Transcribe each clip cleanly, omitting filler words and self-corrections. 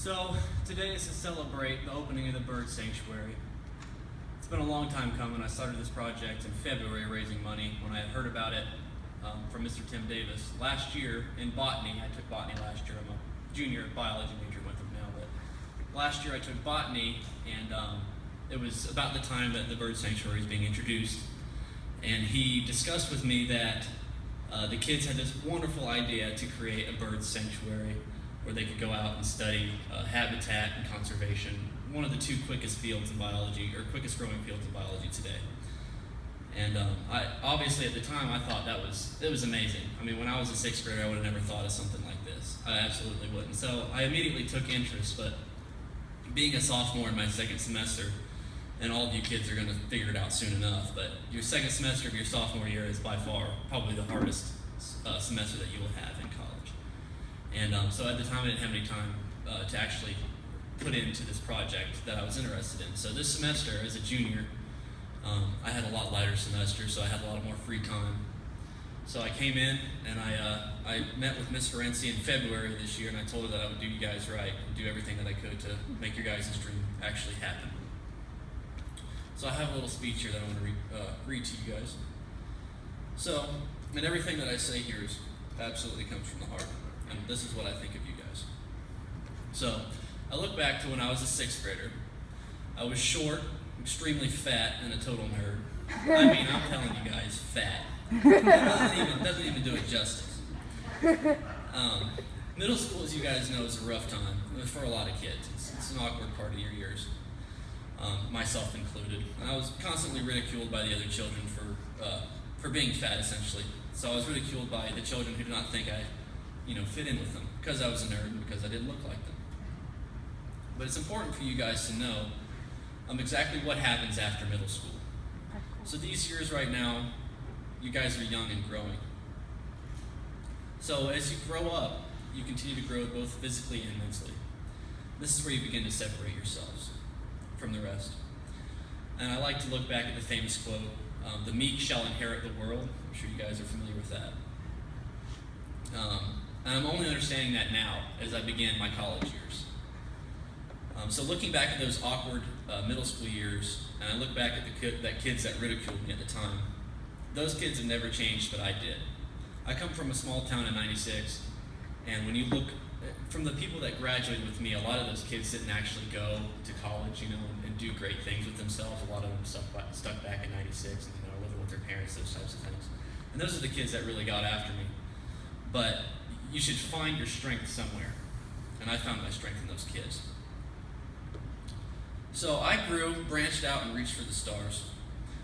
So today is to celebrate the opening of the bird sanctuary. It's been a long time coming. I started this project in February raising money when I had heard about it from Mr. Tim Davis. Last year in botany, I took botany last year. I'm a junior biology major with him now, but last year I took botany, and it was about the time that the bird sanctuary was being introduced. And he discussed with me that the kids had this wonderful idea to create a bird sanctuary where they could go out and study habitat and conservation, one of the two quickest fields in biology, or quickest growing fields in biology today. And I obviously at the time I thought it was amazing. I mean, when I was a sixth grader, I would have never thought of something like this. I absolutely wouldn't. So I immediately took interest, but being a sophomore in my second semester, and all of you kids are going to figure it out soon enough, but your second semester of your sophomore year is by far probably the hardest semester that you will have in college. And so at the time I didn't have any time to actually put into this project that I was interested in. So this semester, as a junior, I had a lot lighter semester, so I had a lot more free time. So I came in and I met with Miss Ferenczi in February this year, and I told her that I would do you guys right and do everything that I could to make your guys' dream actually happen. So I have a little speech here that I want to read to you guys. So, and everything that I say here absolutely comes from the heart, and this is what I think of you guys. So, I look back to when I was a sixth grader. I was short, extremely fat, and a total nerd. I mean, I'm telling you guys, fat. It doesn't even do it justice. Middle school, as you guys know, is a rough time for a lot of kids. It's an awkward part of your years. Myself included. And I was constantly ridiculed by the other children for being fat, essentially. So I was ridiculed by the children who did not think I, fit in with them because I was a nerd and because I didn't look like them. But it's important for you guys to know exactly what happens after middle school. So these years right now, you guys are young and growing. So as you grow up, you continue to grow both physically and mentally. This is where you begin to separate yourselves from the rest. And I like to look back at the famous quote, the meek shall inherit the world. I'm sure you guys are familiar with that. And I'm only understanding that now as I began my college years. So looking back at those awkward middle school years, and I look back at the kids that ridiculed me at the time, those kids have never changed, but I did. I come from a small town in 96, and when you look from the people that graduated with me, a lot of those kids didn't actually go to college, and do great things with themselves. A lot of them stuck back in 96 and living with their parents, those types of things. And those are the kids that really got after me. But you should find your strength somewhere, and I found my strength in those kids. So I grew, branched out, and reached for the stars.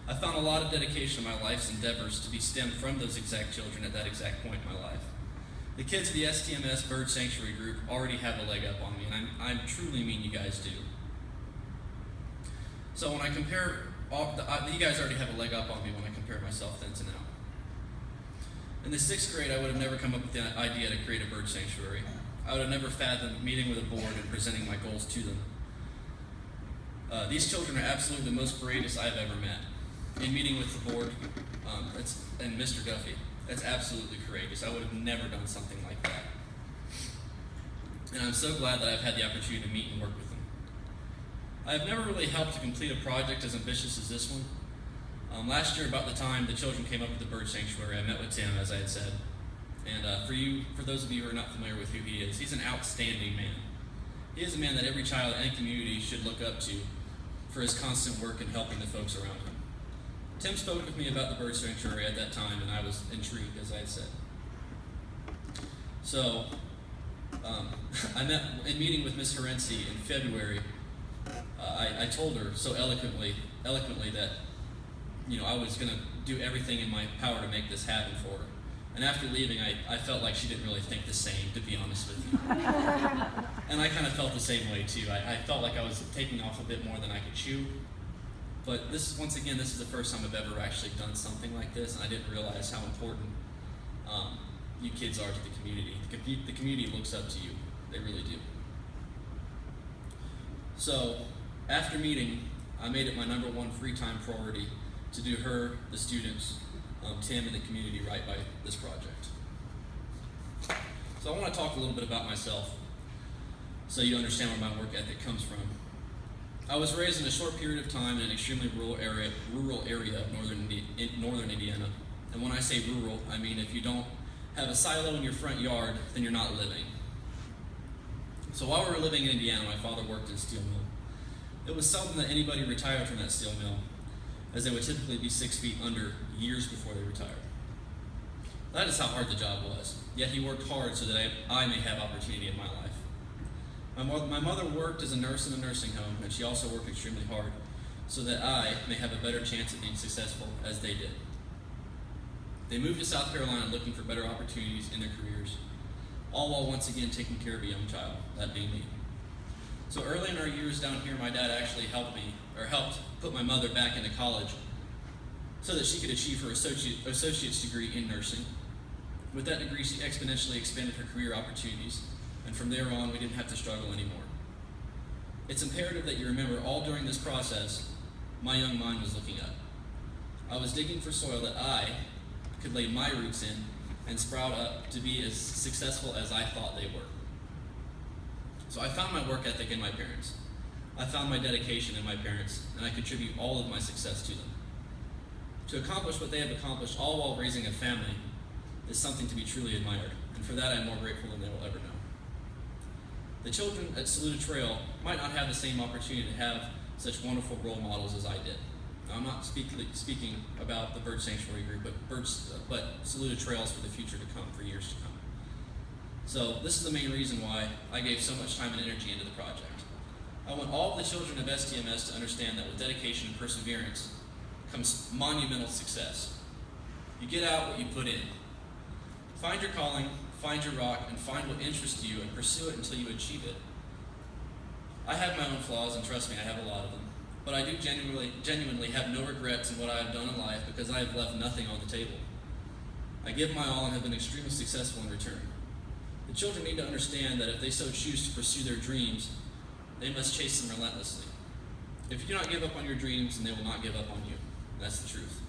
I found a lot of dedication in my life's endeavors to be stemmed from those exact children at that exact point in my life. The kids of the STMS Bird Sanctuary Group already have a leg up on me, and I truly mean you guys do. So when I compare, you guys already have a leg up on me when I compare myself then to now. In the sixth grade, I would have never come up with the idea to create a bird sanctuary. I would have never fathomed meeting with a board and presenting my goals to them. These children are absolutely the most courageous I've ever met. In meeting with the board and Mr. Duffy, that's absolutely courageous. I would have never done something like that. And I'm so glad that I've had the opportunity to meet and work with them. I've never really helped to complete a project as ambitious as this one. Last year, about the time the children came up with the bird sanctuary, I met with Tim, as I had said. And for those of you who are not familiar with who he is, he's an outstanding man. He is a man that every child in any community should look up to for his constant work in helping the folks around him. Tim spoke with me about the bird sanctuary at that time, and I was intrigued, as I had said. So, I met in meeting with Ms. Ferenczi in February. I told her so eloquently that I was going to do everything in my power to make this happen for her. And after leaving, I felt like she didn't really think the same, to be honest with you. And I kind of felt the same way too. I felt like I was taking off a bit more than I could chew. But this is the first time I've ever actually done something like this, and I didn't realize how important you kids are to the community. The community looks up to you. They really do. So, after meeting, I made it my number one free time priority to do her, the students, Tim, and the community right by this project. So I want to talk a little bit about myself. so you understand where my work ethic comes from. I was raised in a short period of time in an extremely rural area of northern Indiana. And when I say rural, I mean if you don't have a silo in your front yard, then you're not living. So while we were living in Indiana, my father worked in a steel mill. It was seldom that anybody retired from that steel mill, as they would typically be 6 feet under years before they retired. That is how hard the job was, yet he worked hard so that I may have opportunity in my life. My mother worked as a nurse in a nursing home, and she also worked extremely hard so that I may have a better chance at being successful as they did. They moved to South Carolina looking for better opportunities in their careers, all while once again taking care of a young child, that being me. So early in our years down here, my dad actually helped put my mother back into college so that she could achieve her associate's degree in nursing. With that degree, she exponentially expanded her career opportunities, and from there on, we didn't have to struggle anymore. It's imperative that you remember all during this process, my young mind was looking up. I was digging for soil that I could lay my roots in and sprout up to be as successful as I thought they were. So I found my work ethic in my parents. I found my dedication in my parents, and I contribute all of my success to them. To accomplish what they have accomplished, all while raising a family, is something to be truly admired, and for that I'm more grateful than they will ever know. The children at Saluda Trail might not have the same opportunity to have such wonderful role models as I did. Now, I'm not speaking about the Bird Sanctuary Group, but Saluda Trails for the future to come, for years to come. So this is the main reason why I gave so much time and energy into the project. I want all of the children of STMS to understand that with dedication and perseverance comes monumental success. You get out what you put in. Find your calling, find your rock, and find what interests you and pursue it until you achieve it. I have my own flaws, and trust me, I have a lot of them. But I do genuinely have no regrets in what I have done in life because I have left nothing on the table. I give my all and have been extremely successful in return. The children need to understand that if they so choose to pursue their dreams, they must chase them relentlessly. If you do not give up on your dreams, then they will not give up on you. That's the truth.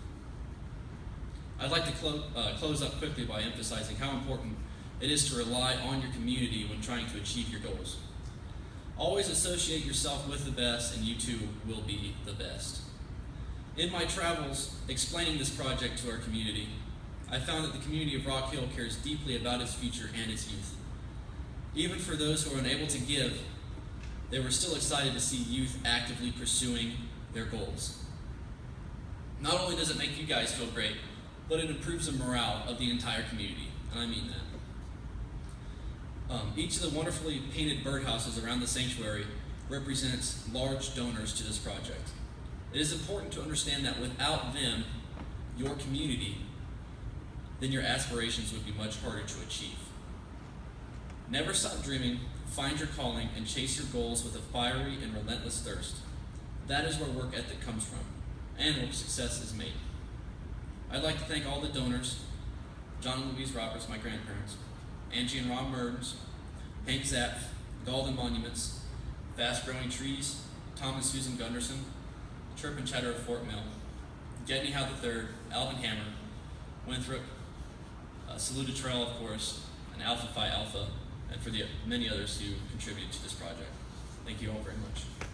I'd like to close up quickly by emphasizing how important it is to rely on your community when trying to achieve your goals. Always associate yourself with the best, and you too will be the best. In my travels explaining this project to our community, I found that the community of Rock Hill cares deeply about its future and its youth. Even for those who are unable to give, they were still excited to see youth actively pursuing their goals. Not only does it make you guys feel great, but it improves the morale of the entire community, and I mean that. Each of the wonderfully painted birdhouses around the sanctuary represents large donors to this project. It is important to understand that without them, your community, then your aspirations would be much harder to achieve. Never stop dreaming, find your calling, and chase your goals with a fiery and relentless thirst. That is where work ethic comes from, and where success is made. I'd like to thank all the donors, John and Louise Roberts, my grandparents, Angie and Rob Mertens, Hank Zapf, Golden Monuments, Fast Growing Trees, Tom and Susan Gunderson, Chirp and Chatter of Fort Mill, Gedney Howe III, Alvin Hammer, Winthrop, Saluda Trail, of course, and Alpha Phi Alpha, and for the many others who contributed to this project. Thank you all very much.